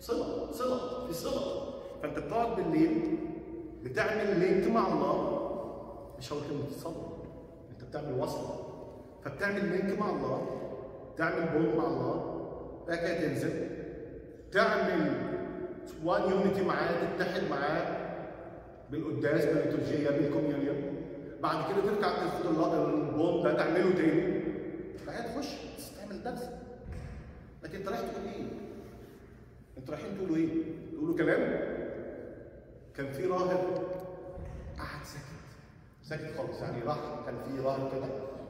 صله في صله. فانت بتقعد بالليل بتعمل لينك مع الله، مش هقول كلمه تصلي، انت بتعمل وصله، فبتعمل لينك مع الله، تعمل بوند مع الله، بعد كده تنزل تعمل وان يونيتي معاه، تتحد معاه بالقداس بالليتورجيه بالكوميونيون، بعد كده ترجع تاخد البوند ده تعمله تاني، بعد تخش تعمل درس. لكن انت رايح تقول ايه؟ انتوا رايحين تقولوا ايه؟ تقولوا كلام؟ كان في راهب قعد ساكت خالص، يعني كان في راهب كده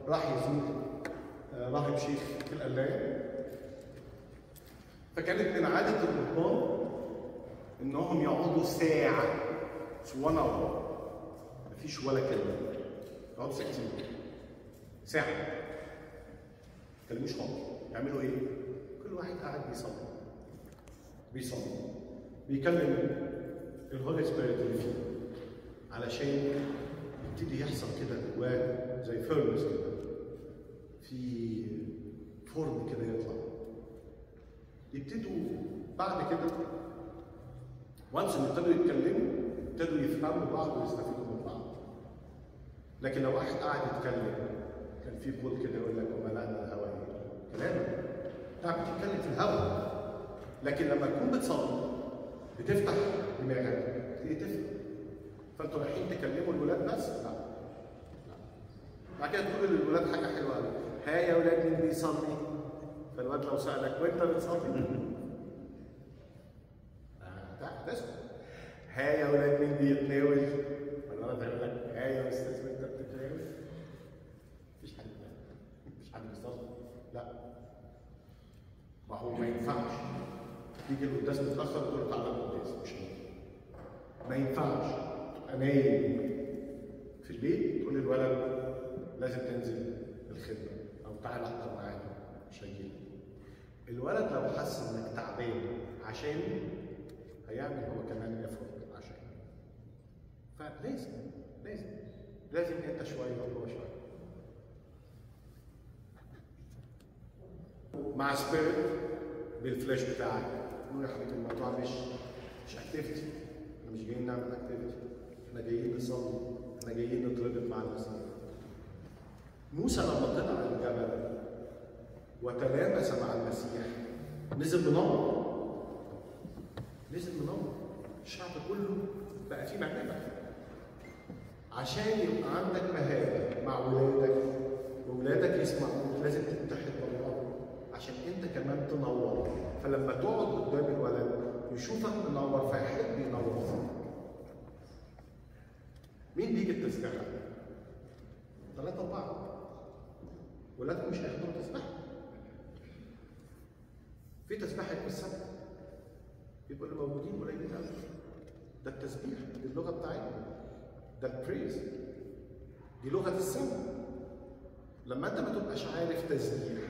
راح يزور راهب شيخ في القلايه، فكانت من عاده الرهبان انهم يقعدوا ساعه، مش 1 اور، مفيش ولا كلمه، يقعدوا ساكتين ساعه ما يتكلموش خالص. يعملوا ايه؟ كل واحد قاعد بيصلي بيكلم الهولي سبيريت اللي فيه، علشان يبتدي يحصل كده جواه زي فيرنس كده، في فورم كده يطلع. يبتدوا بعد كده وانس ان ابتدوا يتكلموا ابتدوا يفهموا بعض ويستفيدوا من بعض. لكن لو واحد قاعد يتكلم كان في قول كده يقول لك وملأنا الهواء، كلامك انت بتتكلم في الهواء. لكن لما تكون بتصلي بتفتح دماغك تبتدي تفهم. فانتوا رايحين تكلموا الولاد بس؟ لا. بعد كده تقول للولاد حاجه حلوه قوي، ها يا ولاد مين بيصلي؟ فالواد لو سالك وانت بتصلي؟ هتسكت. ها يا ولاد مين بيتناول؟ فالولد هيقول لك ها يا استاذ وانت بتتناول؟ مفيش حد بيصلي. لا. ما هو ما ينفعش تيجي القداس متاخر وتقول له تعالى القداس، مش ممكن. ما ينفعش تبقى نايم في البيت تقول للولد لازم تنزل الخدمه او تعالى احضر معانا، مش هيجي. الولد لو حس انك تعبان عشان هيعمل هو كمان افورت عشان. فلازم انت شويه وهو شويه. مع سبيريت بالفلاش بتاعك قول يا حبيبي الموضوع مش اكتيفيتي، احنا مش جايين نعمل اكتيفيتي، احنا جايين نصلي، احنا جايين نتربط مع المسيح. موسى لما طلع الجبل وتلامس مع المسيح نزل منور، الشعب كله بقى فيه مهابه. عشان يبقى عندك مهابه مع ولادك وولادك يسمعوك لازم تتحد بالله عشان انت كمان تنور. فلما تقعد قدام الولد يشوفك منور فيحب ينور. مين بيجي التسبيحه؟ 3 4 ولادهم مش هيحضروا تسبيحه. في تسبيحه يوم السبت يبقوا اللي موجودين قليلين قوي. ده التسبيح، دي اللغه بتاعتنا، ده البريز، دي لغه السماء. لما انت ما تبقاش عارف تسبيح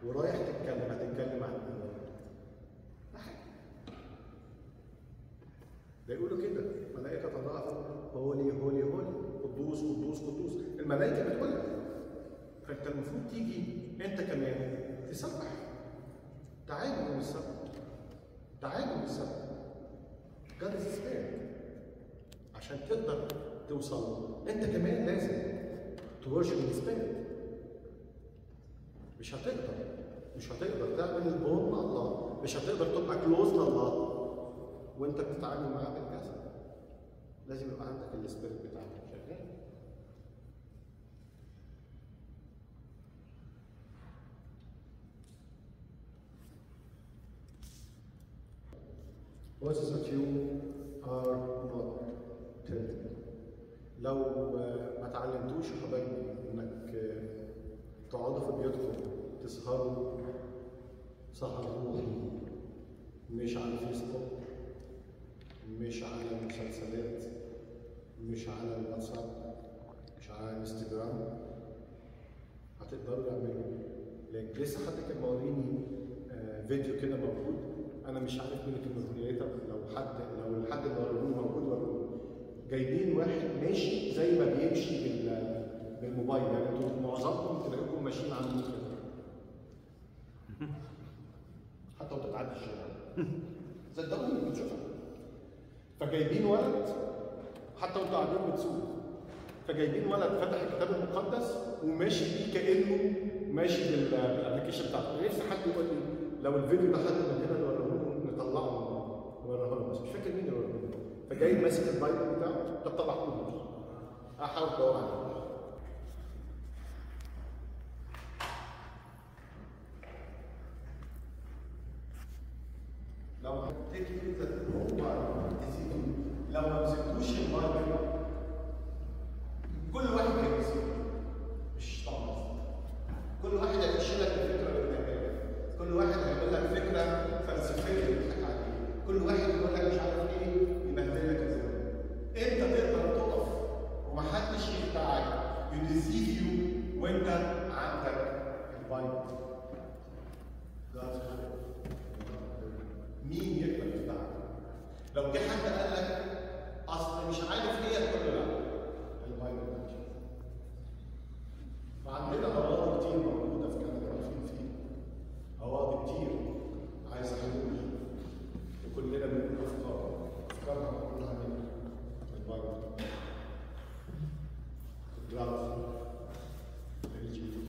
ورايح هتتكلم عن ايه؟ لا حاجه. ده يقولوا كده ملائكه تضاعف هولي هولي هولي قدوس قدوس قدوس، الملائكه بتقول لك. فانت المفروض تيجي انت كمان تسبح. تعالوا من السبت God is Spirit. عشان تقدر توصل انت كمان لازم تورشب السبيريت. مش هتقدر تعمل البون مع الله، مش هتقدر تبقى كلوز لله وانت بتتعامل معاه بالجسد. لازم يبقى عندك السبيريت بتاعك شغال. What is that you are not telling? لو ما تعلمتوش يا حبايبي انك تقعدوا في بيوتكم تسهروا سهر روحي، مش على الفيسبوك، مش على المسلسلات، مش على الواتساب، مش على الانستجرام، هتقدروا تعملوا. لكن لسه حد كان موريني فيديو كده موجود، انا مش عارف مين الكمبيوتر، لو الحد اللي وروني موجود وروني. جايبين واحد ماشي زي ما بيمشي بالموبايل، يعني انتوا معظمكم تلاقيكم ماشيين على كده. حتى وانت تعدي الشارع. صدقوني بتشوفها. فجايبين ولد حتى وانتوا قاعدين بتسوقوا، فجايبين ولد فتح الكتاب المقدس وماشي بيه كانه ماشي بالابلكيشن بتاعته. نفسي حد يقول لي لو الفيديو ده حد من هنا نوريه نطلعه نوريه له، بس مش فاكر مين اللي وراه. فجاي ماسك البايبل بتاعه، ده طبعا كله هحاول ادور عليه. لو هتفتكر هو لو ما مسكتوش البايبل كل واحد هيمسك، مش طبعا كل واحد هيخش لك بفكره بالنهايه، كل واحد هيقول لك فكره فلسفيه يضحك عليك، كل واحد يقول لك مش عارف ايه يبهدلك ازاي. انت تقدر تقف ومحدش يخدعك يديسيف يو وانت عندك البايبل. مين يقدر يخدعك؟ لو جه حد قال لك اصل مش عارف ايه، تقول له لا البايبل ماشي. فعندنا